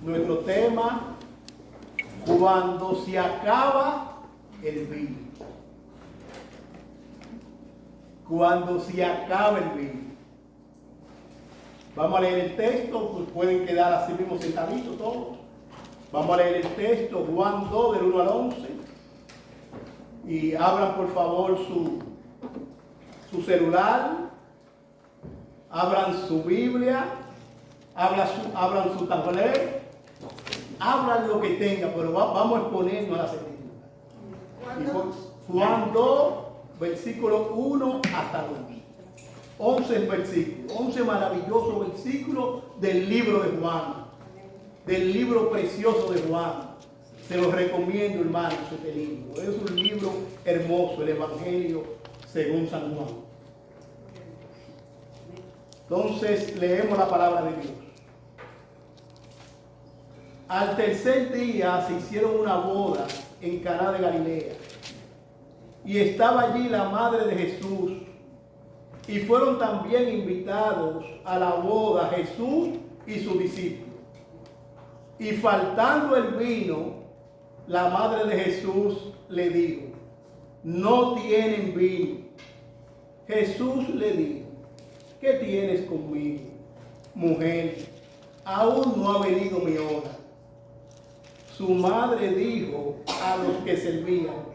Nuestro tema, cuando se acaba el vino. Cuando se acaba el vino. Vamos a leer el texto, pues pueden quedar así mismo sentaditos todos. Vamos a leer el texto, Juan 2, del 1 al 11. Y abran por favor su celular, abran su Biblia, abran su tablet, abran lo que tengan, pero vamos a exponernos a las escrituras. Juan 2, versículo 1 hasta 11 versículos, 11 maravillosos versículos del libro de Juan, del libro precioso de Juan. Se los recomiendo, hermanos, este libro. Es un libro hermoso, el Evangelio según San Juan. Entonces, leemos la palabra de Dios. Al tercer día se hicieron una boda en Caná de Galilea. Y estaba allí la madre de Jesús. Y fueron también invitados a la boda Jesús y sus discípulos. Y faltando el vino, la madre de Jesús le dijo: no tienen vino. Jesús le dijo: ¿qué tienes conmigo, mujer? Aún no ha venido mi hora. Su madre dijo a los que servían: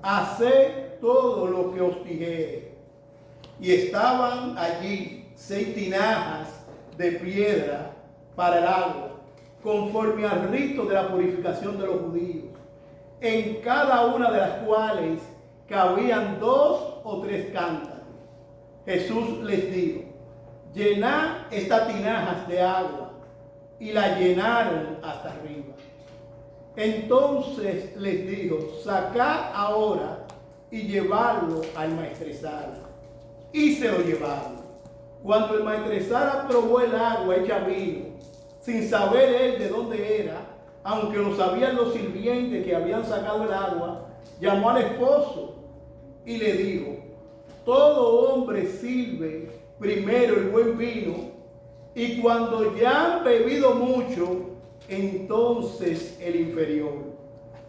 haced todo lo que os dijere. Y estaban allí 6 tinajas de piedra para el agua, conforme al rito de la purificación de los judíos, en cada una de las cuales cabían 2 o 3 cántaros. Jesús les dijo: llenad estas tinajas de agua, y la llenaron hasta arriba. Entonces les dijo: sacad ahora y llevadlo al maestresala. Y se lo llevaron. Cuando el maestresala probó el agua hecha vino, sin saber él de dónde era, aunque lo sabían los sirvientes que habían sacado el agua, llamó al esposo y le dijo: todo hombre sirve primero el buen vino, y cuando ya han bebido mucho, entonces el inferior.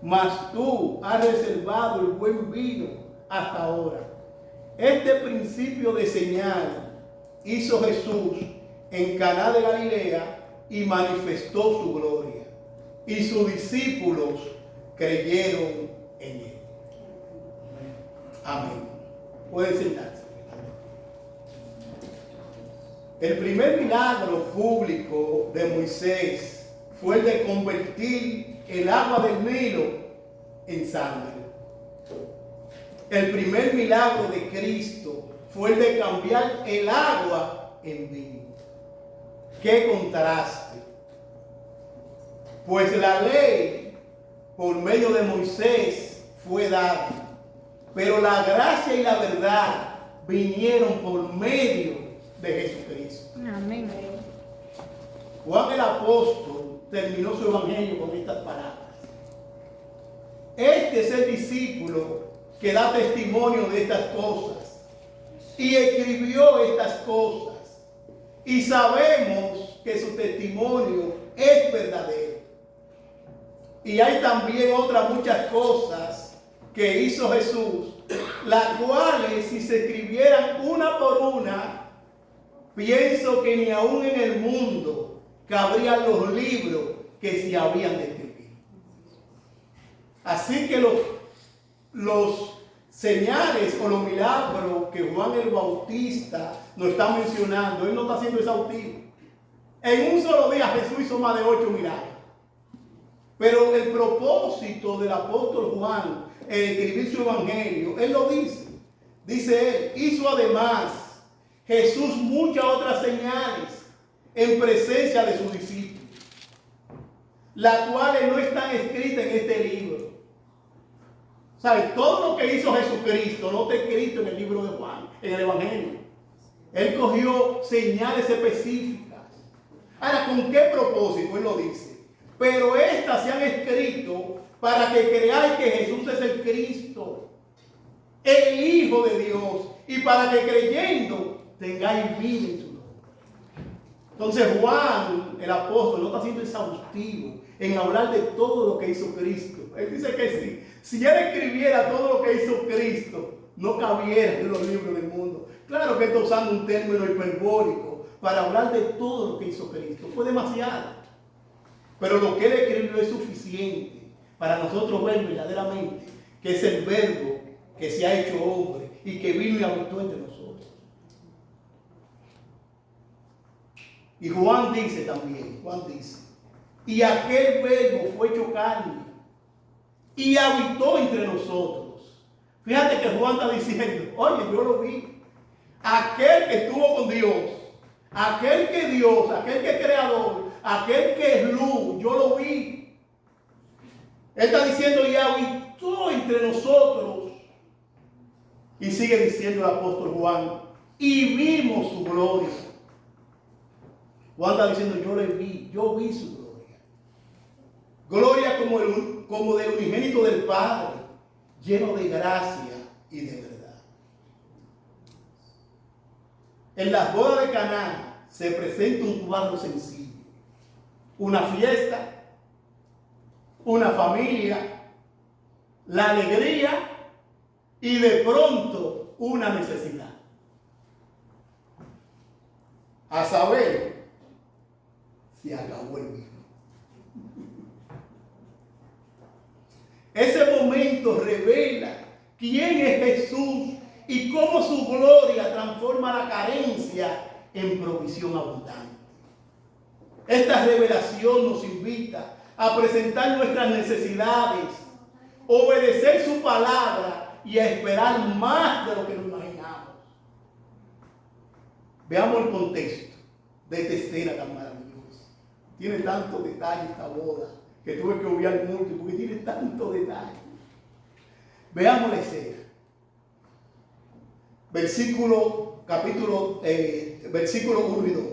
Mas tú has reservado el buen vino hasta ahora. Este principio de señal hizo Jesús en Caná de Galilea y manifestó su gloria. Y sus discípulos creyeron en él. Amén. Pueden sentarse. El primer milagro público de Moisés fue el de convertir el agua del Nilo en sangre. El primer milagro de Cristo fue el de cambiar el agua en vino. ¡Qué contraste! Pues la ley por medio de Moisés fue dada, pero la gracia y la verdad vinieron por medio de Jesucristo. Amén. Juan el apóstol terminó su evangelio con estas palabras: este es el discípulo que da testimonio de estas cosas y escribió estas cosas, y sabemos que su testimonio es verdadero. Y hay también otras muchas cosas que hizo Jesús, las cuales, si se escribieran una por una, pienso que ni aún en el mundo cabrían los libros que se habían de escribir. Así que los señales o los milagros que Juan el Bautista nos está mencionando, él no está haciendo exhaustivo. En un solo día Jesús hizo más de 8 milagros. Pero el propósito del apóstol Juan en escribir su evangelio, él lo dice. Dice él: hizo además Jesús muchas otras señales en presencia de sus discípulos, las cuales no están escritas en este libro. ¿Sabes? Todo lo que hizo Jesucristo no está escrito en el libro de Juan, en el evangelio. Él cogió señales específicas. Ahora, ¿con qué propósito? Él lo dice: pero estas se han escrito para que creáis que Jesús es el Cristo, el Hijo de Dios, y para que creyendo tengáis vida en su nombre. Entonces Juan, el apóstol, no está siendo exhaustivo en hablar de todo lo que hizo Cristo. Él dice que si él escribiera todo lo que hizo Cristo, no cabiera en los libros del mundo. Claro que está usando un término hiperbólico para hablar de todo lo que hizo Cristo. Fue demasiado. Pero lo que él escribió es suficiente para nosotros ver verdaderamente que es el Verbo que se ha hecho hombre y que vino y habitó entre nosotros. Y Juan dice también, y aquel Verbo fue hecho carne y habitó entre nosotros. Fíjate que Juan está diciendo, oye, yo lo vi. Aquel que estuvo con Dios, aquel que Dios, aquel que es creador, aquel que es luz, yo lo vi. Él está diciendo, y habitó entre nosotros. Y sigue diciendo el apóstol Juan, y vimos su gloria. Juan está diciendo, yo vi su gloria. Gloria como del unigénito del Padre, lleno de gracia y de verdad. En las bodas de Caná se presenta un cuadro sencillo. Una fiesta, una familia, la alegría y de pronto una necesidad. A saber, se acabó el vino. Ese momento revela quién es Jesús y cómo su gloria transforma la carencia en provisión abundante. Esta revelación nos invita a presentar nuestras necesidades, obedecer su palabra y a esperar más de lo que nos imaginamos. Veamos el contexto de esta escena tan maravillosa. Tiene tantos detalles esta boda que tuve que obviar mucho porque tiene tantos detalles. Veamos la escena. Versículo 1 y 2.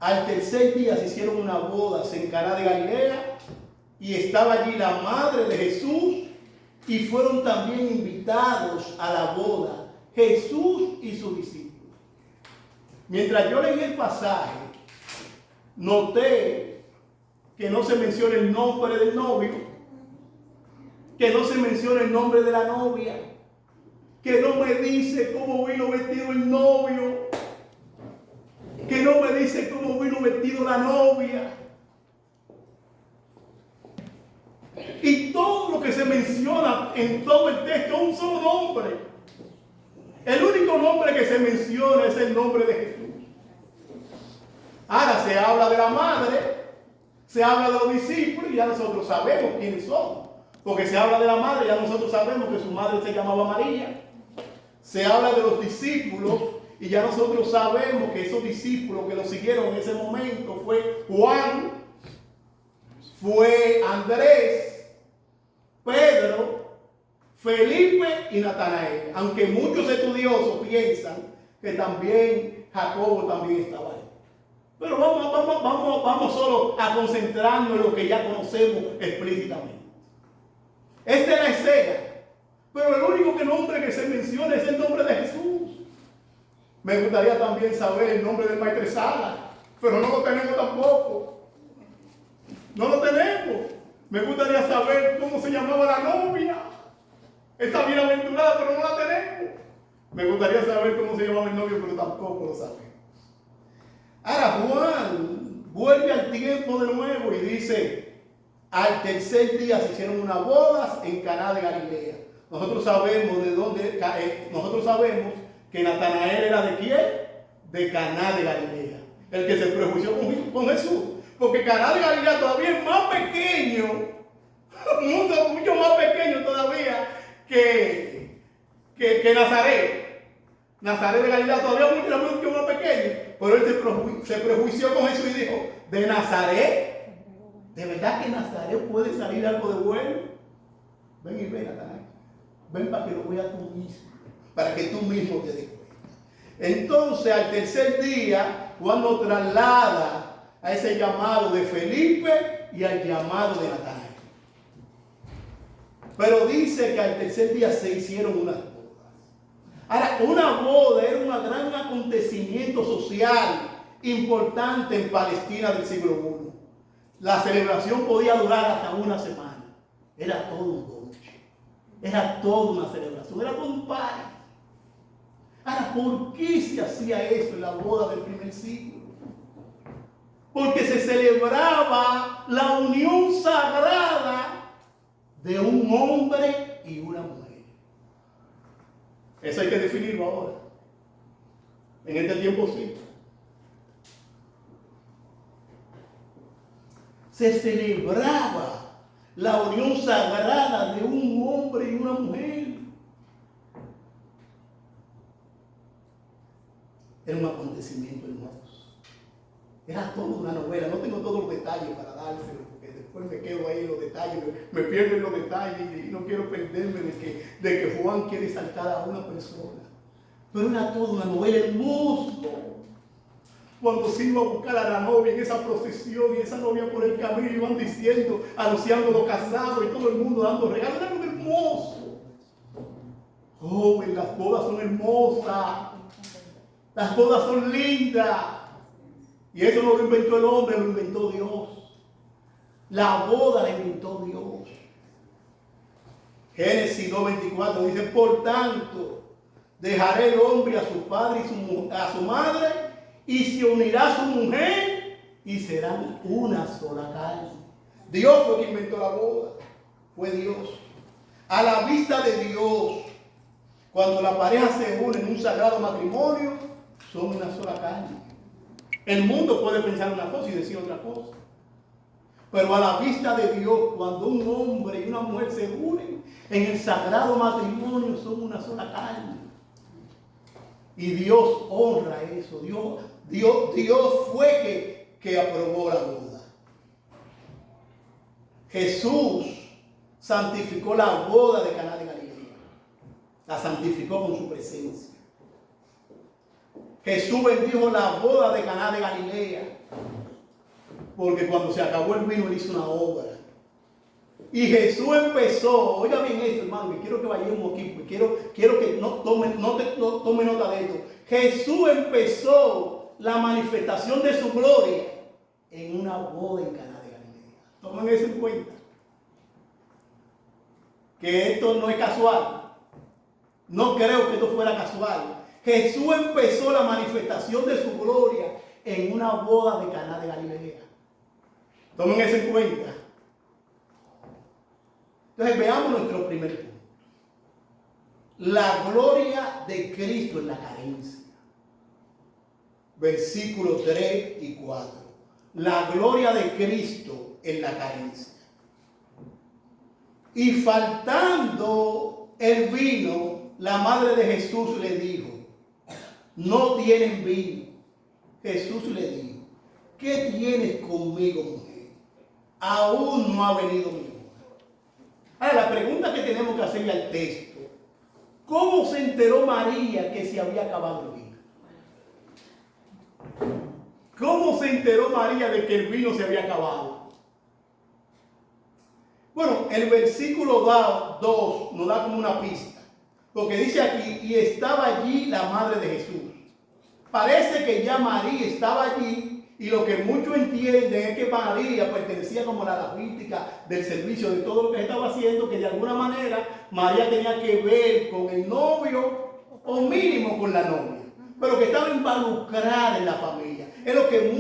Al tercer día se hicieron una boda en Caná de Galilea y estaba allí la madre de Jesús y fueron también invitados a la boda Jesús y sus discípulos. Mientras yo leí el pasaje, noté que no se menciona el nombre del novio, que no se menciona el nombre de la novia, que no me dice cómo vino vestido el novio, que no me dice cómo vino vestido la novia. Y todo lo que se menciona en todo el texto es un solo nombre. El único nombre que se menciona es el nombre de Jesús. Ahora se habla de la madre, se habla de los discípulos y ya nosotros sabemos quiénes son. Porque se habla de la madre, ya nosotros sabemos que su madre se llamaba María. Se habla de los discípulos y ya nosotros sabemos que esos discípulos que lo siguieron en ese momento fue Juan, fue Andrés, Pedro, Felipe y Natanael. Aunque muchos estudiosos piensan que también Jacobo también estaba ahí. Pero vamos solo a concentrarnos en lo que ya conocemos explícitamente. Esta es la escena. Pero el único nombre que se menciona es el nombre de Jesús. Me gustaría también saber el nombre del maestresala, pero no lo tenemos tampoco. No lo tenemos. Me gustaría saber cómo se llamaba la novia. Está bienaventurada, pero no la tenemos. Me gustaría saber cómo se llamaba el novio, pero tampoco lo sabemos. Ahora Juan vuelve al tiempo de nuevo y dice, al tercer día se hicieron unas bodas en Caná de Galilea. Nosotros sabemos que Natanael era ¿de quién? De Caná de Galilea. El que se prejuició con Jesús. Porque Caná de Galilea todavía es más pequeño, mucho más pequeño todavía que Nazaret. Nazaret de Galilea todavía mucho más pequeño. Pero él se prejuició con Jesús y dijo, ¿de Nazaret? ¿De verdad que Nazaret puede salir algo de bueno? Ven y ven, Natanael. Ven para que lo veas tú mismo, para que tú mismo te des cuenta. Entonces, al tercer día, Juan nos traslada a ese llamado de Felipe y al llamado de Natanael. Pero dice que al tercer día se hicieron unas bodas. Ahora, una boda era un gran acontecimiento social importante en Palestina del siglo I. La celebración podía durar hasta una semana. Era todo un bonche. Era toda una celebración. Era todo un party. Ahora, ¿por qué se hacía eso en la boda del primer siglo? Porque se celebraba la unión sagrada de un hombre y una mujer. Eso hay que definirlo ahora. En este tiempo sí. Se celebraba la unión sagrada de un hombre y una mujer. Era un acontecimiento hermoso. Era toda una novela. No tengo todos los detalles para dárselo, porque después me quedo ahí en los detalles, me pierdo en los detalles y no quiero perderme de que Juan quiere exaltar a una persona. Pero era toda una novela hermosa. Cuando se iba a buscar a la novia en esa procesión y esa novia por el camino iban diciendo, anunciando los casados y todo el mundo dando regalos, era algo hermoso. Joven, las bodas son hermosas, las bodas son lindas. Y eso no lo inventó el hombre, lo inventó Dios. La boda la inventó Dios. Génesis 2:24 dice, por tanto, dejaré el hombre a su padre y a su madre, y se unirá a su mujer, y serán una sola carne. Dios fue quien inventó la boda. Fue Dios. A la vista de Dios, cuando la pareja se une en un sagrado matrimonio, son una sola carne. El mundo puede pensar una cosa y decir otra cosa. Pero a la vista de Dios, cuando un hombre y una mujer se unen en el sagrado matrimonio, son una sola carne. Y Dios honra eso. Dios fue que aprobó la boda. Jesús santificó la boda de Caná de Galilea. La santificó con su presencia. Jesús bendijo la boda de Caná de Galilea. Porque cuando se acabó el vino, él hizo una obra. Y Jesús empezó, oiga bien esto, hermano, que quiero que vayamos aquí, porque quiero que tome nota de esto. Jesús empezó la manifestación de su gloria en una boda en Caná de Galilea. Tomen eso en cuenta. Que esto no es casual. No creo que esto fuera casual. Jesús empezó la manifestación de su gloria en una boda de Caná de Galilea. Tomen eso en cuenta. Entonces veamos nuestro primer punto. La gloria de Cristo en la carencia. Versículos 3 y 4. La gloria de Cristo en la carencia. Y faltando el vino, la madre de Jesús le dijo, no tienen vino. Jesús le dijo, ¿qué tienes conmigo, mujer? Aún no ha venido mi hora. Ahora, la pregunta que tenemos que hacerle al texto, ¿cómo se enteró María que se había acabado el vino? ¿Cómo se enteró María de que el vino se había acabado? Bueno, el versículo 2 nos da como una pista. Porque dice aquí, y estaba allí la madre de Jesús. Parece que ya María estaba allí, y lo que muchos entienden es que María pertenecía como a la logística del servicio, de todo lo que estaba haciendo, que de alguna manera María tenía que ver con el novio, o mínimo con la novia, pero que estaba involucrada en la familia. Es lo que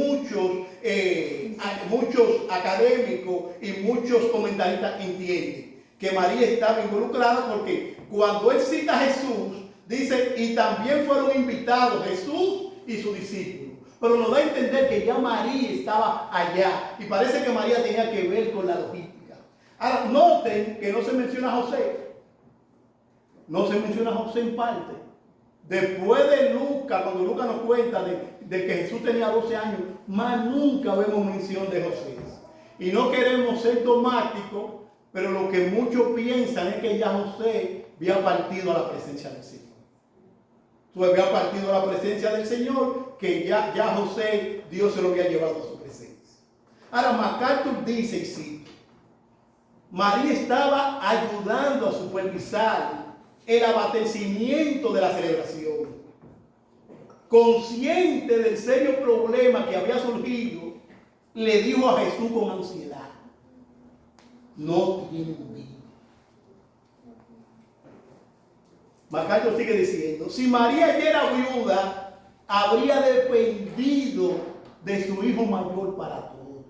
muchos académicos y muchos comentaristas entienden, que María estaba involucrada porque cuando él cita a Jesús, dice, y también fueron invitados Jesús y sus discípulos. Pero nos da a entender que ya María estaba allá. Y parece que María tenía que ver con la logística. Ahora, noten que no se menciona a José. No se menciona a José en parte. Después de Lucas, cuando Lucas nos cuenta de que Jesús tenía 12 años, más nunca vemos mención de José. Y no queremos ser dogmáticos, pero lo que muchos piensan es que ya José había partido a la presencia del Señor. Había partido a la presencia del Señor, que ya José, Dios se lo había llevado a su presencia. Ahora, MacArthur dice, y cito, María estaba ayudando a supervisar el abastecimiento de la celebración. consciente del serio problema que había surgido, le dijo a Jesús con ansiedad: no tienen vino. Macario sigue diciendo: si María ya era viuda, habría dependido de su hijo mayor para todo.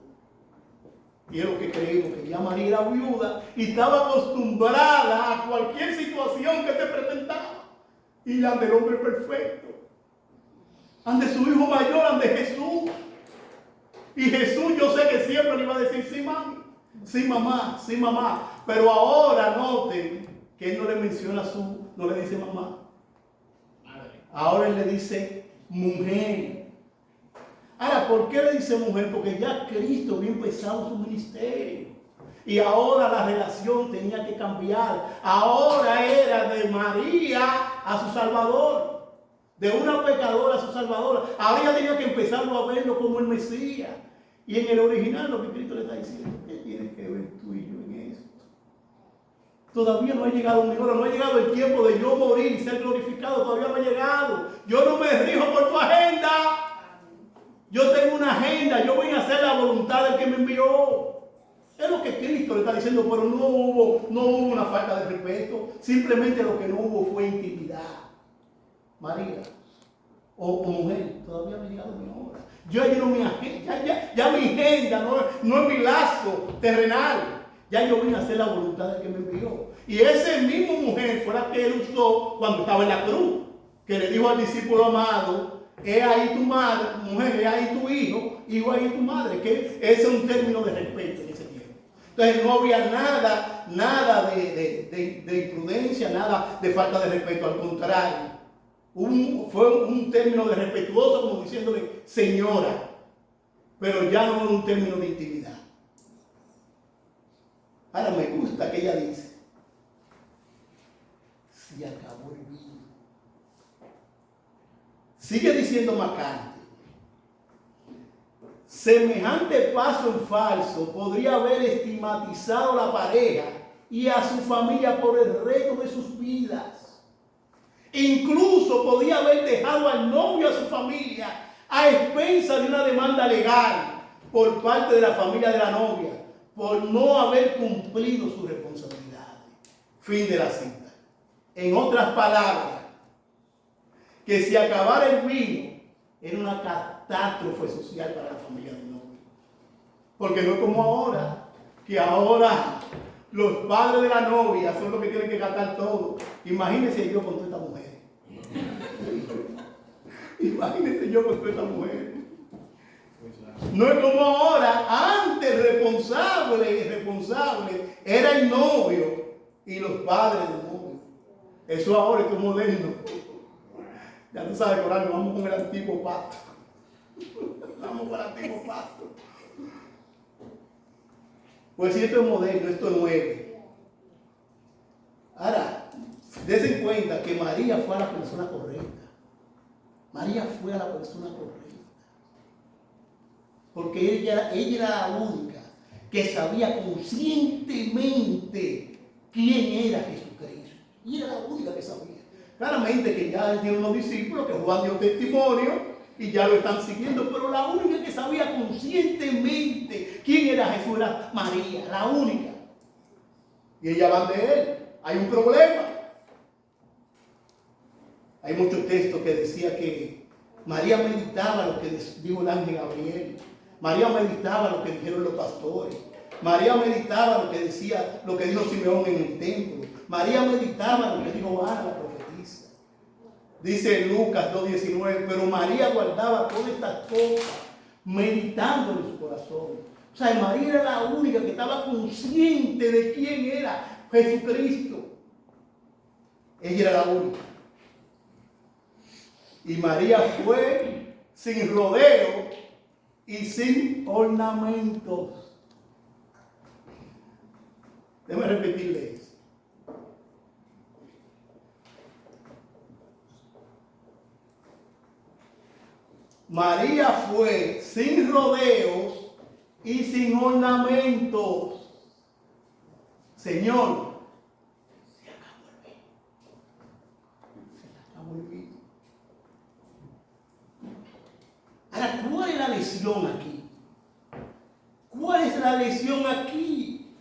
Y es lo que creemos, que ya María era viuda y estaba acostumbrada a cualquier situación que se presentaba. Y la del hombre perfecto, ante su hijo mayor, ante Jesús. Y Jesús, yo sé que siempre le iba a decir: sí, mami, sí, mamá, sí, mamá. Pero ahora noten que él no le menciona no le dice mamá. Ahora él le dice mujer. Ahora, ¿por qué le dice mujer? Porque ya Cristo había empezado su ministerio. Y ahora la relación tenía que cambiar. Ahora era de María a su Salvador. De una pecadora a su Salvadora. Ahora ella tenía que empezarlo a verlo como el Mesías. Y en el original lo que Cristo le está diciendo: ¿qué tienes que ver tú y yo en esto? Todavía no ha llegado mi hora, no ha llegado el tiempo de yo morir y ser glorificado. Todavía no ha llegado. Yo no me rijo por tu agenda. Yo tengo una agenda. Yo voy a hacer la voluntad del que me envió. Es lo que Cristo le está diciendo, pero no hubo una falta de respeto. Simplemente lo que no hubo fue intimidad. María o mujer, todavía no ha llegado mi hora. Yo lleno mi agenda, ya mi agenda no es mi lazo terrenal. Ya yo vine a hacer la voluntad del que me envió. Y ese mismo mujer fue la que él usó cuando estaba en la cruz, que le dijo al discípulo amado: he ahí tu madre, mujer, he ahí tu hijo, hijo ahí tu madre. Que ese es un término de respeto en ese tiempo. Entonces no había nada de imprudencia, nada de falta de respeto. Al contrario, fue un término de respetuoso, como diciéndole señora, pero ya no era un término de intimidad. Ahora me gusta que ella dice: se acabó el vino. Sigue diciendo Macante: semejante paso en falso podría haber estigmatizado a la pareja y a su familia por el resto de sus vidas. Incluso podía haber dejado al novio y a su familia a expensas de una demanda legal por parte de la familia de la novia, por no haber cumplido sus responsabilidades. Fin de la cita. En otras palabras, que si acabara el vino era una catástrofe social para la familia del novio. Porque no es como ahora, que ahora los padres de la novia son los que tienen que gastar todo. Imagínense yo con toda esta mujer. Imagínense yo con toda esta mujer. No es como ahora. Antes responsable era el novio y los padres del novio. Eso ahora es moderno. Ya tú sabes, Corán, vamos con el antiguo pacto. Vamos con el antiguo pacto. Pues si esto es moderno, esto es nuevo. Ahora, dense cuenta que María fue a la persona correcta. María fue a la persona correcta. Porque ella era la única que sabía conscientemente quién era Jesucristo. Y era la única que sabía. Claramente que ya tiene unos discípulos que Juan dio testimonio y ya lo están siguiendo, pero la única que sabía conscientemente quién era Jesús era María, la única. Y ella va de él. Hay un problema. Hay muchos textos que decía que María meditaba lo que dijo el ángel Gabriel. María meditaba lo que dijeron los pastores. María meditaba lo que dijo Simeón en el templo. María meditaba lo que dijo Ana, la profetisa. Dice Lucas 2:19, pero María guardaba todas estas cosas, meditando en su corazón. O sea, María era la única que estaba consciente de quién era Jesucristo. Ella era la única. Y María fue sin rodeo y sin ornamentos. Déjame repetirle eso. María fue sin rodeos y sin ornamentos. Señor, se acabó el vino. Se acabó el vino. Ahora, ¿cuál es la lesión aquí? ¿Cuál es la lesión aquí?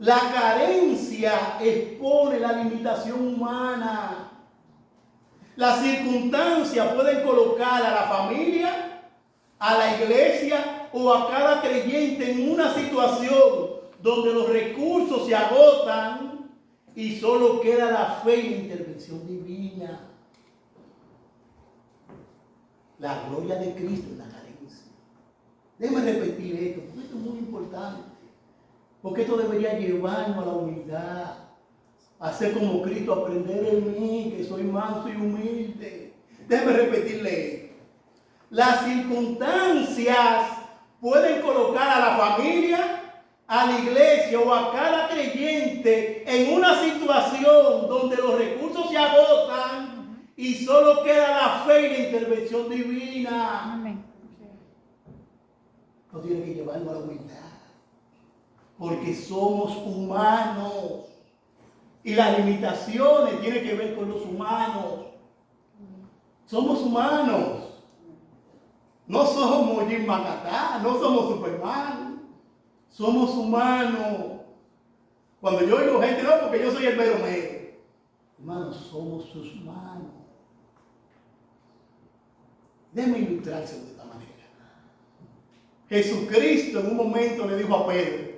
La carencia expone la limitación humana. Las circunstancias pueden colocar a la familia, a la iglesia o a cada creyente en una situación donde los recursos se agotan y solo queda la fe y la intervención divina. La gloria de Cristo en la carencia. Déjeme repetir esto, porque esto es muy importante. Porque esto debería llevarnos a la humildad, a ser como Cristo, aprender en mí, que soy manso y humilde. Déjeme repetirle esto. Las circunstancias pueden colocar a la familia, a la iglesia o a cada creyente en una situación donde los recursos se agotan y solo queda la fe y la intervención divina. Amén. No tiene que llevarnos a la humildad, porque somos humanos y las limitaciones tienen que ver con los humanos. Somos humanos. No somos Jim Macatá, no somos Superman. Somos humanos. Cuando yo oigo gente, no, porque yo soy el mero mero. Hermanos, somos sus manos. Déjenme ilustrarse de esta manera. Jesucristo en un momento le dijo a Pedro,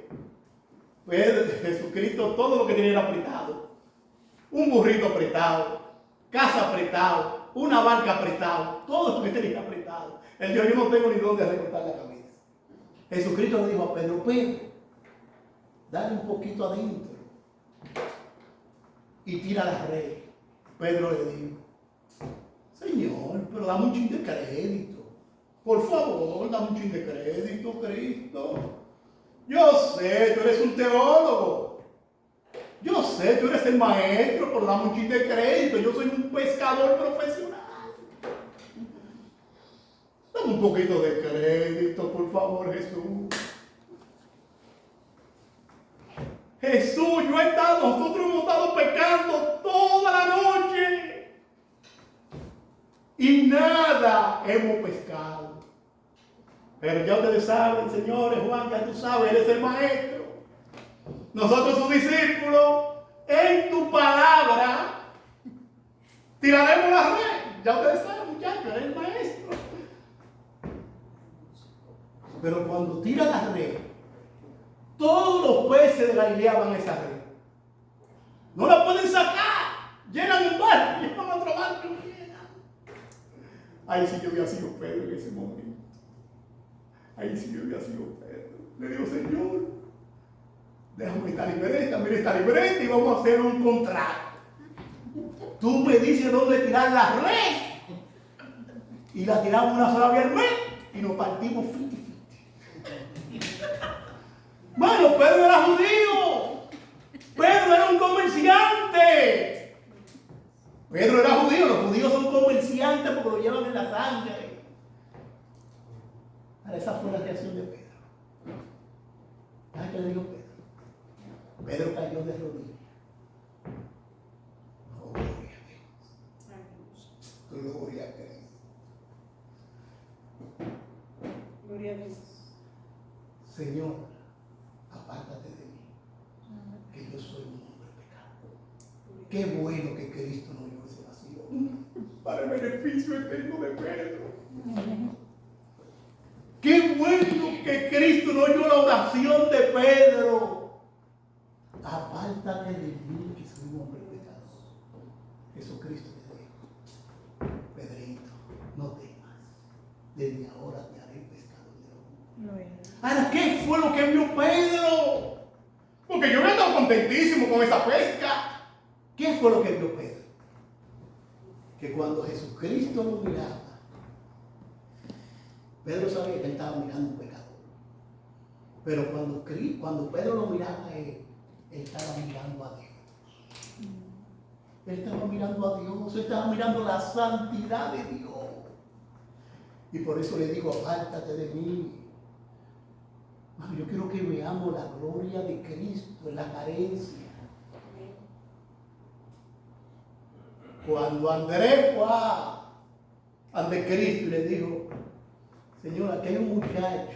Jesucristo todo lo que tenía era apretado. Un burrito apretado, casa apretado, una barca apretado, todo lo que tenía apretado. Él dijo, yo no tengo ni dónde recortar la cabeza. Jesucristo le dijo a Pedro, dale un poquito adentro y tira la red. Pedro le dijo, Señor, pero dame un chin de crédito. Por favor, dame un chin de crédito, Cristo. Yo sé, tú eres un teólogo. Yo sé, tú eres el maestro, pero dame un chin de crédito. Yo soy un pescador profesional. Dame un poquito de crédito, por favor, Jesús. Jesús, nosotros hemos estado pecando toda la noche y nada hemos pescado. Pero ya ustedes saben, señores, Juan, ya tú sabes, eres el maestro. Nosotros, sus discípulos, en tu palabra tiraremos la red. Ya ustedes saben, muchachos, eres el maestro. Pero cuando tira la red, todos los peces de Galilea van a esa red. No la pueden sacar. Llenan un barco, llevan otro barco y lo llenan. Ahí sí yo había sido Pedro en ese momento. Ahí sí yo había sido Pedro. Le digo, Señor, déjame esta libreta, mira esta libreta y vamos a hacer un contrato. Tú me dices dónde tirar la red. Y la tiramos una sola vez al mes y nos partimos 50-50. Bueno, Pedro era judío. Pedro era un comerciante. Pedro era judío. Los judíos son comerciantes porque lo llevan en la sangre. Ahora, esa fue la reacción de Pedro. ¿Sabes qué le dijo Pedro? Pedro cayó de rodillas. Oh, gloria a Dios. Gloria a Cristo. Gloria a Dios. Señor, apártate de mí, que yo soy un hombre pecador. Qué bueno que Cristo no dio esa oración para el beneficio eterno de Pedro. Qué bueno que Cristo no oyó la oración de Pedro. Apártate de mí, que soy un hombre pecador. Jesucristo le dijo, Pedrito, no temas, desde ahora te haré pescador de hombres. Ahora, ¿qué fue lo que vio Pedro? Porque yo había estado contentísimo con esa pesca. ¿Qué fue lo que vio Pedro? Que cuando Jesucristo lo miraba, Pedro sabía que él estaba mirando a un pecador. Pero cuando Pedro lo miraba a él estaba mirando a Dios. Él estaba mirando a Dios, él estaba mirando la santidad de Dios. Y por eso le digo, apártate de mí. Yo quiero que veamos la gloria de Cristo en la carencia. Cuando Andrés fue ante Cristo y le dijo, Señor, aquí hay un muchacho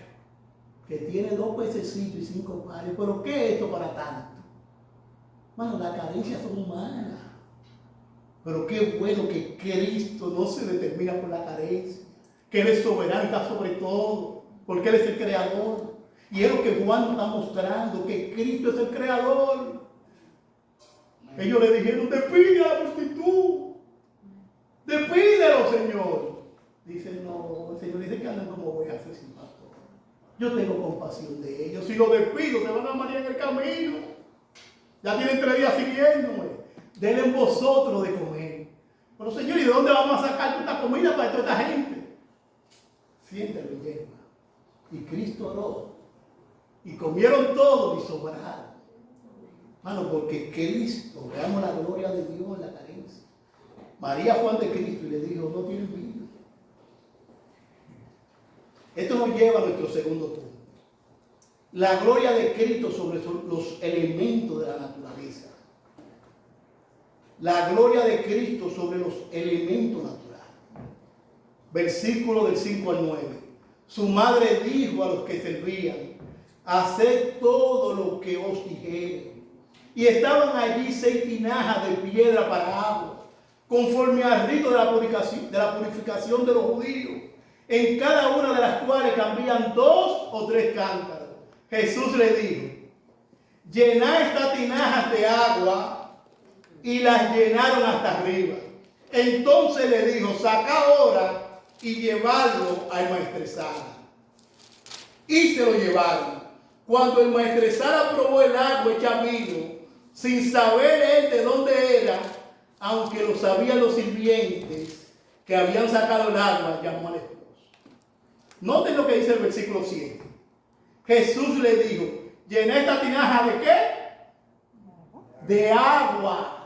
que tiene 2 pececitos y 5 panes, pero ¿qué es esto para tanto? Hermano, las carencias son humanas. Pero qué bueno que Cristo no se determina por la carencia, que Él es soberano y está sobre todo, porque Él es el creador. Y es lo que Juan nos está mostrando, que Cristo es el creador. Ellos le dijeron, despide a la multitud, despídelo, Señor. Dice, no, el Señor dice que andan como ovejas sin pastor. Yo tengo compasión de ellos. Si los despido, se van a morir en el camino. Ya tienen 3 días siguiéndome. Denle en vosotros de comer. Pero Señor, ¿y de dónde vamos a sacar toda esta comida para toda esta gente? Siéntelo y lleva. Y Cristo oró. Y comieron todo y sobraron. Hermano, porque Cristo, veamos la gloria de Dios en la carencia. María fue ante Cristo y le dijo, no tienen vino. Esto nos lleva a nuestro segundo punto. La gloria de Cristo sobre los elementos de la naturaleza. La gloria de Cristo sobre los elementos naturales. Versículo del 5 al 9. Su madre dijo a los que servían, haced todo lo que os dijere. Y estaban allí 6 tinajas de piedra para agua, conforme al rito de la purificación de los judíos, en cada una de las cuales cabían 2 o 3 cántaros. Jesús le dijo, llenad estas tinajas de agua, y las llenaron hasta arriba. Entonces le dijo, sacad ahora y llevadlo al maestresala. Y se lo llevaron. Cuando el maestresala probó el agua hecha vino, sin saber él de dónde era, aunque lo sabían los sirvientes que habían sacado el agua, llamó al esposo. Noten lo que dice el versículo 7. Jesús le dijo, llené esta tinaja ¿de qué? De agua.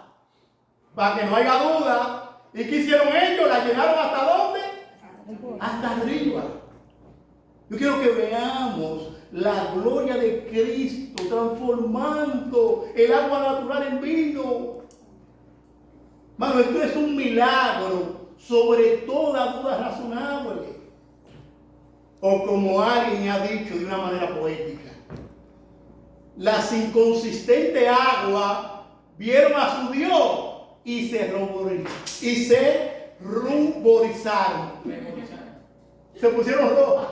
Para que no haya duda. ¿Y qué hicieron ellos? ¿La llenaron hasta dónde? Hasta arriba. Yo quiero que veamos la gloria de Cristo transformando el agua natural en vino. Mano, esto es un milagro sobre toda duda razonable. O como alguien ha dicho de una manera poética, las inconsistentes aguas vieron a su Dios y se ruborizaron. Se pusieron rojas.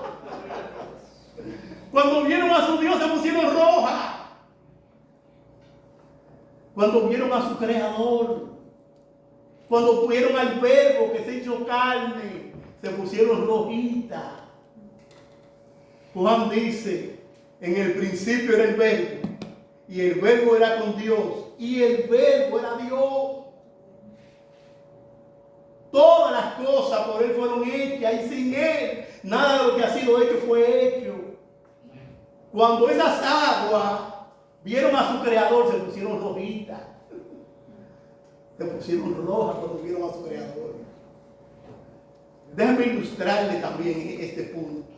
Cuando vieron a su Dios se pusieron rojas. Cuando vieron a su Creador, cuando vieron al Verbo que se hizo carne, se pusieron rojitas. Juan dice, en el principio era el Verbo, y el Verbo era con Dios, y el Verbo era Dios. Todas las cosas por Él fueron hechas, y sin Él nada de lo que ha sido hecho fue hecho. Cuando esas aguas vieron a su Creador, se pusieron rojitas. Se pusieron rojas cuando vieron a su Creador. Déjame ilustrarle también este punto.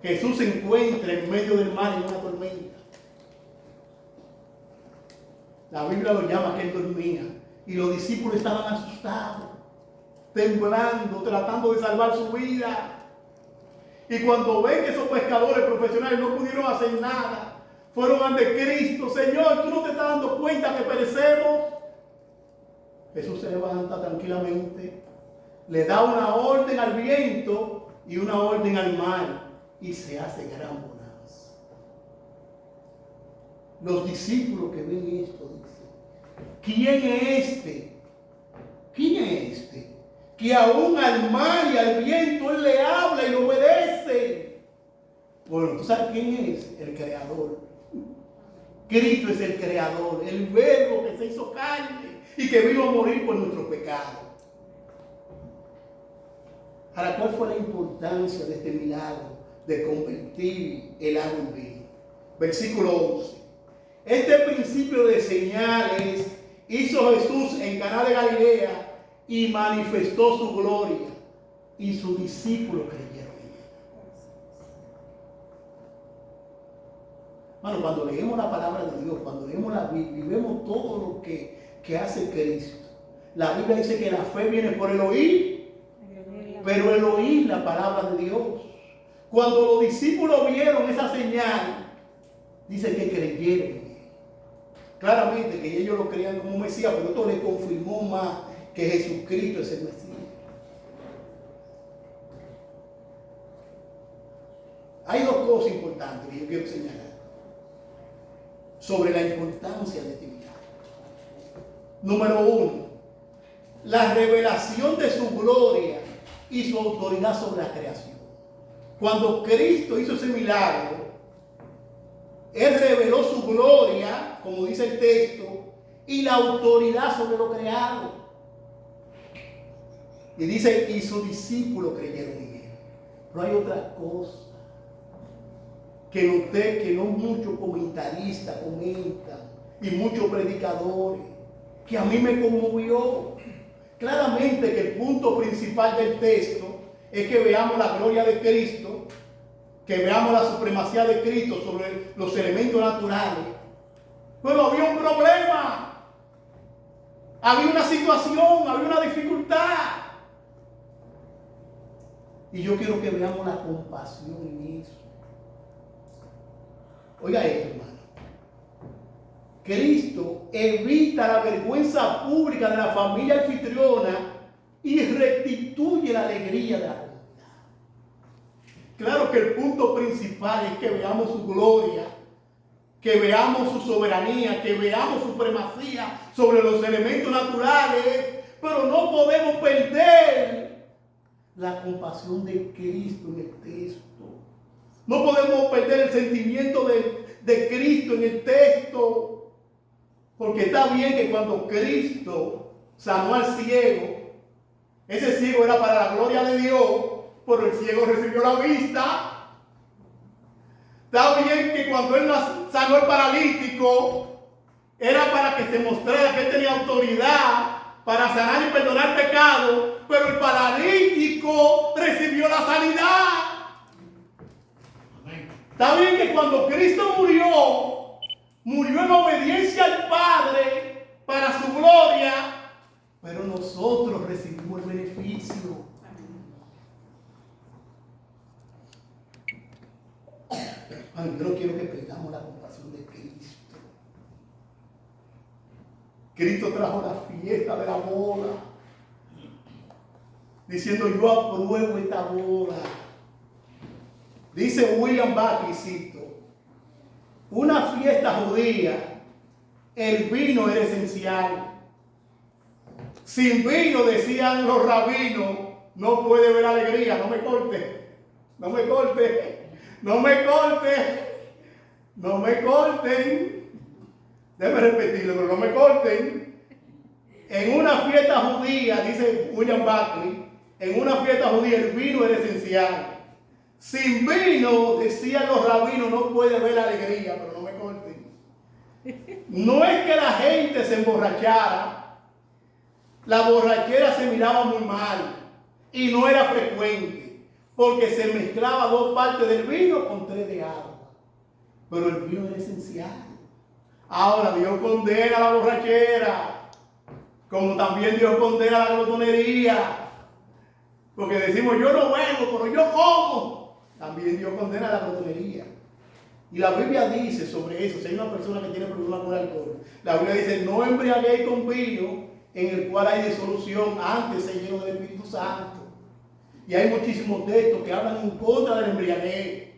Jesús se encuentra en medio del mar en una tormenta. La Biblia lo llama que Él dormía. Y los discípulos estaban asustados, temblando, tratando de salvar su vida. Y cuando ven que esos pescadores profesionales no pudieron hacer nada, fueron ante Cristo. Señor, ¿tú no te estás dando cuenta que perecemos? Jesús se levanta tranquilamente, le da una orden al viento y una orden al mar, y se hace gran bonanza. Los discípulos que ven esto dicen, ¿quién es este? ¿Quién es este? Que aún al mar y al viento Él le habla y lo obedece. Bueno, ¿tú sabes quién es? El Creador. Cristo es el Creador, el Verbo que se hizo carne y que vino a morir por nuestros pecados. Ahora, ¿cuál fue la importancia de este milagro de convertir el agua en vino? Versículo 11. Este principio de señales hizo Jesús en Caná de Galilea y manifestó su gloria, y sus discípulos creyeron en él. Bueno, cuando leemos la palabra de Dios, cuando leemos la Biblia y vemos todo lo que hace Cristo, la Biblia dice que la fe viene por el oír pero el oír la palabra de Dios. Cuando los discípulos vieron esa señal, dice que creyeron. Claramente que ellos lo creían como Mesías, pero esto le confirmó más que Jesucristo es el Mesías. Hay dos cosas importantes que yo quiero señalar sobre la importancia de este milagro. Número uno, la revelación de su gloria y su autoridad sobre la creación. Cuando Cristo hizo ese milagro, Él reveló su gloria, como dice el texto, y la autoridad sobre lo creado. Y dice, y sus discípulos creyeron en Él. Pero hay otra cosa que no muchos comentaristas comentan, y muchos predicadores, que a mí me conmovió. Claramente que el punto principal del texto es que veamos la gloria de Cristo, que veamos la supremacía de Cristo sobre los elementos naturales. Pero había un problema, había una situación, había una dificultad. Y yo quiero que veamos la compasión en eso. Oiga esto, hermano. Cristo evita la vergüenza pública de la familia anfitriona y restituye la alegría de la comunidad. Claro que el punto principal es que veamos su gloria, que veamos su soberanía, que veamos su supremacía sobre los elementos naturales, pero no podemos perder la compasión de Cristo en el texto. No podemos perder el sentimiento de Cristo en el texto. Porque está bien que cuando Cristo sanó al ciego, ese ciego era para la gloria de Dios, pero el ciego recibió la vista. Está bien que cuando Él sanó al paralítico, era para que se mostrara que Él tenía autoridad para sanar y perdonar pecados, pero el paralítico recibió la sanidad. Está bien que cuando Cristo murió en obediencia al Padre para su gloria, pero nosotros recibimos el beneficio. Ay, yo no quiero que perdamos la compasión de Cristo. Cristo trajo la fiesta de la boda, diciendo: yo apruebo esta boda. Dice William Buckley, cito: una fiesta judía, el vino era esencial. Sin vino, decían los rabinos, no puede haber alegría. No me corte, no me corte, no me corte, no me corten. Déjame repetirlo, pero no me corten. En una fiesta judía, dice William Buckley, en una fiesta judía el vino era esencial. Sin vino, decían los rabinos, no puede haber alegría, pero no me corten. No es que la gente se emborrachara. La borrachera se miraba muy mal y no era frecuente, porque se mezclaba 2 partes del vino con 3 de agua. Pero el vino era esencial. Ahora Dios condena la borrachera, como también Dios condena la glotonería. Porque decimos: yo no bebo, pero yo como. También Dios condena la glotonería. Y la Biblia dice sobre eso: si hay una persona que tiene problemas con el alcohol, la Biblia dice: no embriaguéis con vino en el cual hay disolución, antes se llenó del Espíritu Santo. Y hay muchísimos textos que hablan en contra del embriaguez.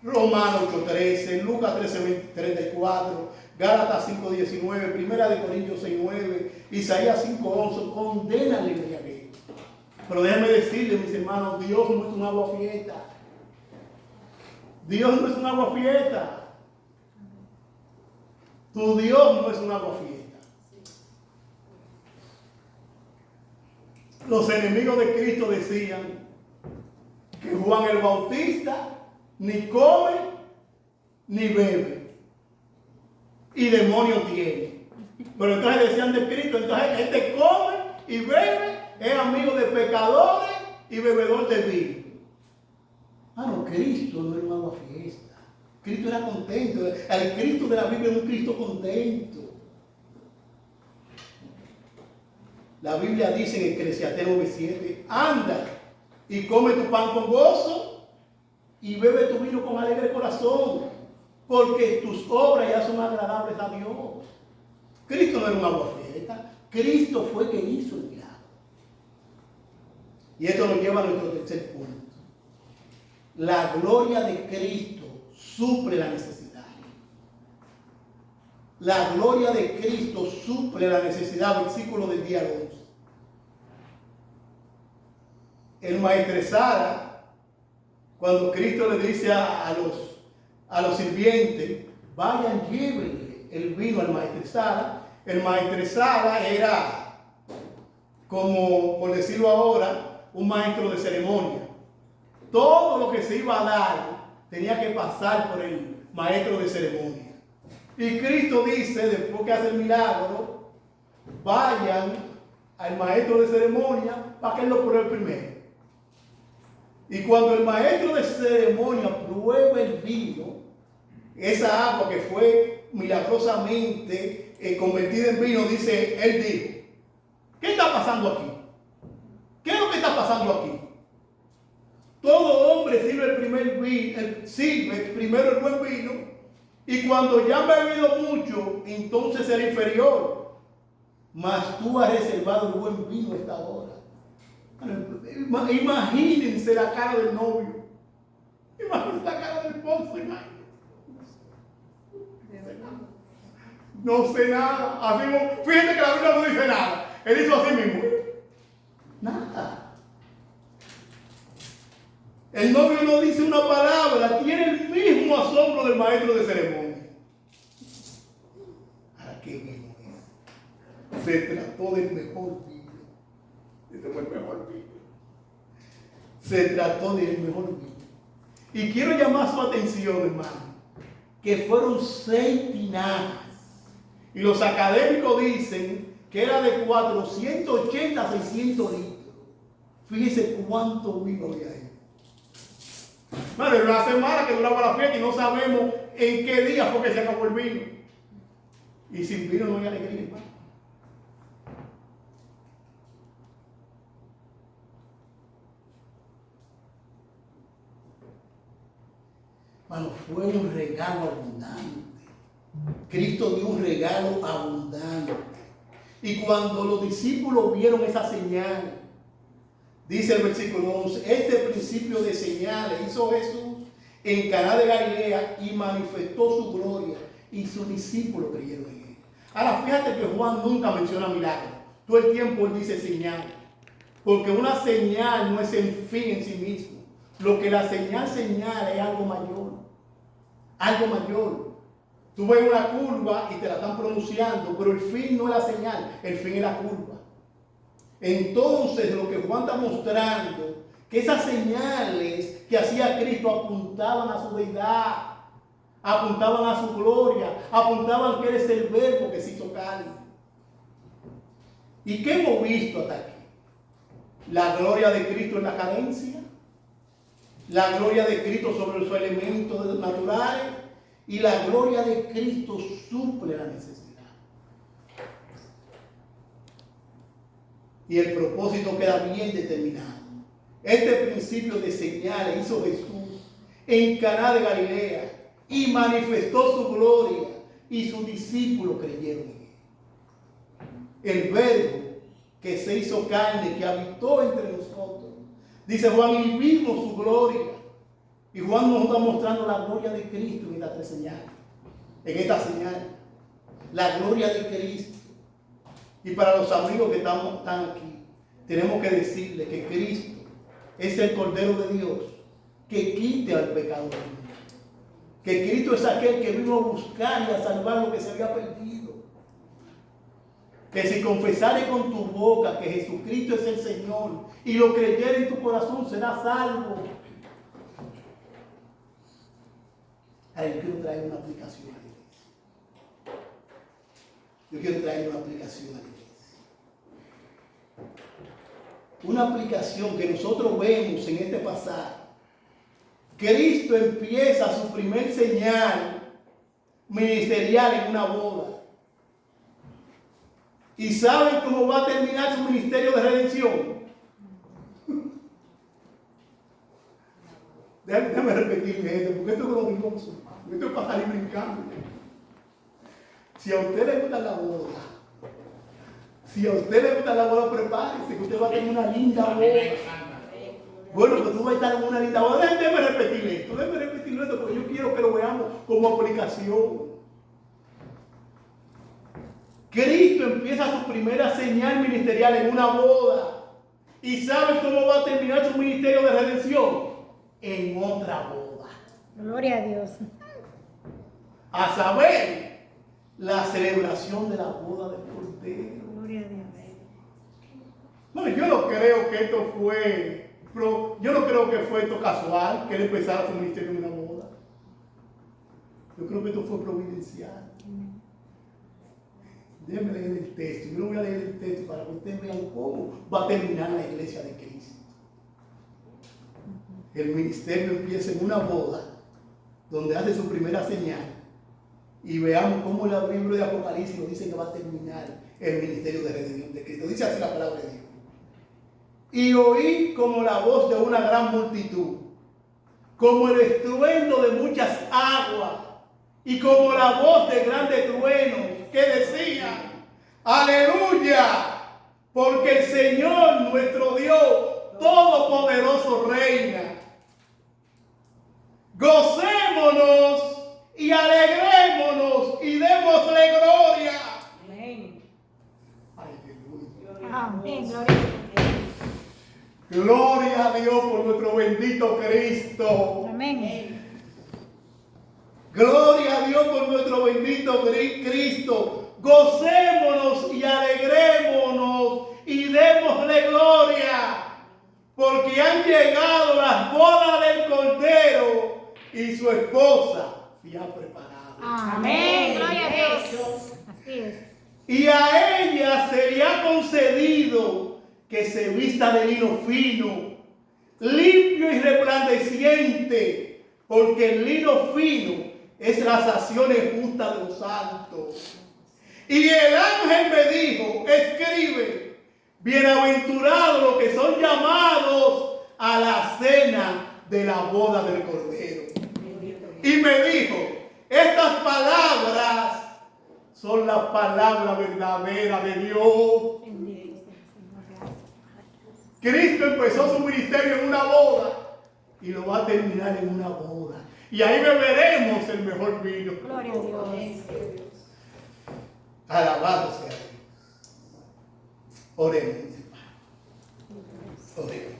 Romanos 8:13, Lucas 13:34, Gálatas 5:19, Primera de Corintios 6:9, Isaías 5:11 condenan el embriaguez. Pero déjenme decirles, mis hermanos, Dios no es un agua fiesta. Dios no es un agua fiesta. Tu Dios no es un agua fiesta. Los enemigos de Cristo decían que Juan el Bautista ni come ni bebe y demonio tiene. Pero entonces decían de Cristo: entonces este come y bebe, es amigo de pecadores y bebedor de vino. No, Cristo no era un agua fiesta. Cristo era contento. El Cristo de la Biblia es un Cristo contento. La Biblia dice en Eclesiastés 9:7: anda y come tu pan con gozo y bebe tu vino con alegre corazón, porque tus obras ya son agradables a Dios. Cristo no era un aguafiesta, Cristo fue quien hizo el milagro. Y esto nos lleva a nuestro tercer punto. La gloria de Cristo suple la necesidad. La gloria de Cristo suple la necesidad, versículo del día 11. El maestresala, cuando Cristo le dice a los sirvientes, vayan, llévenle el vino al maestresala. El maestresala era, como por decirlo ahora, un maestro de ceremonia. Todo lo que se iba a dar tenía que pasar por el maestro de ceremonia. Y Cristo dice, después que hace el milagro, vayan al maestro de ceremonia para que él lo pruebe primero. Y cuando el maestro de ceremonia prueba el vino, esa agua que fue milagrosamente convertida en vino, dice, él dijo, ¿qué está pasando aquí? ¿Qué es lo que está pasando aquí? Todo hombre sirve primero el buen vino, y cuando ya han bebido mucho, entonces el inferior. Mas tú has reservado el buen vino a esta hora. Imagínense la cara del novio. Imagínense la cara del esposo. No sé nada. Así, fíjense que la Biblia no dice nada. Él hizo así mismo. Nada. El novio no dice una palabra. Tiene el mismo asombro del maestro de ceremonia. ¿Ahora qué vino es? Se trató del mejor vino. Ese fue el mejor vino. Se trató del mejor vino. Y quiero llamar su atención, hermano, que fueron 6 tinajas. Y los académicos dicen que era de 480 a 600 litros. Fíjese cuánto vino había ahí. Bueno, era una semana que duraba la fiesta y no sabemos en qué día fue que se acabó el vino. Y sin vino no hay alegría, hermano. Hermano, fue un regalo abundante. Cristo dio un regalo abundante. Y cuando los discípulos vieron esa señal, dice el versículo 11, este principio de señales hizo Jesús en Caná de Galilea y manifestó su gloria, y sus discípulos creyeron en él. Ahora fíjate que Juan nunca menciona milagros. Todo el tiempo él dice señal. Porque una señal no es el fin en sí mismo. Lo que la señal señala es algo mayor. Algo mayor. Tú ves una curva y te la están pronunciando, pero el fin no es la señal, el fin es la curva. Entonces lo que Juan está mostrando, que esas señales que hacía Cristo apuntaban a su deidad, apuntaban a su gloria, apuntaban que Él es el verbo que se hizo carne. ¿Y qué hemos visto hasta aquí? La gloria de Cristo en la carencia, la gloria de Cristo sobre los elementos naturales, y la gloria de Cristo suple la necesidad. Y el propósito queda bien determinado. Este principio de señales hizo Jesús en Caná de Galilea y manifestó su gloria, y sus discípulos creyeron en él. El verbo que se hizo carne, que habitó entre nosotros. Dice Juan, y vimos su gloria. Y Juan nos está mostrando la gloria de Cristo en estas 3 señales. En esta señal. La gloria de Cristo. Y para los amigos que están aquí, tenemos que decirle que Cristo es el Cordero de Dios que quite al pecador. Que Cristo es aquel que vino a buscar y a salvar lo que se había perdido. Que si confesares con tu boca que Jesucristo es el Señor y lo creyeres en tu corazón, serás salvo. Ahora yo quiero traer una aplicación a la iglesia. Yo quiero traer una aplicación a la iglesia. Una aplicación que nosotros vemos en este pasaje. Cristo empieza su primer señal ministerial en una boda. ¿Y saben cómo va a terminar su ministerio de redención? Déjame repetirle esto, porque esto es lo mismo. Esto es para salir brincando. Si a usted le gusta la boda, prepárese, que usted va a tener una linda boda. Bueno, pues tú vas a estar en una linda boda. Déjeme repetirle esto, porque yo quiero que lo veamos como aplicación. Cristo empieza su primera señal ministerial en una boda. ¿Y sabe cómo va a terminar su ministerio de redención? En otra boda. Gloria a Dios. A saber, la celebración de la boda del Cordero. Gloria a Dios. No, yo no creo que esto fue, esto casual, que él empezara su ministerio en una boda. Yo creo que esto fue providencial. Déjenme leer el texto. Yo no voy a leer el texto para que ustedes vean cómo va a terminar la iglesia de Cristo. El ministerio empieza en una boda, donde hace su primera señal. Y veamos cómo el libro de Apocalipsis nos dice que va a terminar el ministerio de redención de Cristo. Dice así la palabra de Dios. Y oí como la voz de una gran multitud, como el estruendo de muchas aguas, y como la voz de grandes truenos, que decían: aleluya, porque el Señor nuestro Dios Todopoderoso reina. Gocémonos y alegrémonos y démosle gloria. Amén. Aleluya. Amén. Gloria a Dios. Gloria a Dios por nuestro bendito Cristo. Amén. Gloria a Dios por nuestro bendito Cristo. Gocémonos y alegrémonos y démosle gloria, porque han llegado las bodas del Cordero y su esposa se ha preparado. Amén. Gloria a Dios. Así es. Y a ella se le ha concedido que se vista de lino fino, limpio y resplandeciente, porque el lino fino es las acciones justas de los santos. Y el ángel me dijo: escribe, bienaventurados los que son llamados a la cena de la boda del Cordero. Y me dijo: estas palabras son las palabras verdaderas de Dios. Bendito sea el Señor. Cristo empezó su ministerio en una boda y lo va a terminar en una boda. Y ahí beberemos el mejor vino. Gloria a Dios. Alabado sea Dios. Oremos, mis hermanos. Oremos.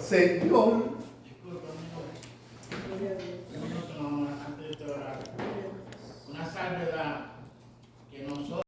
Señor, Antes de orar, una salvedad que nosotros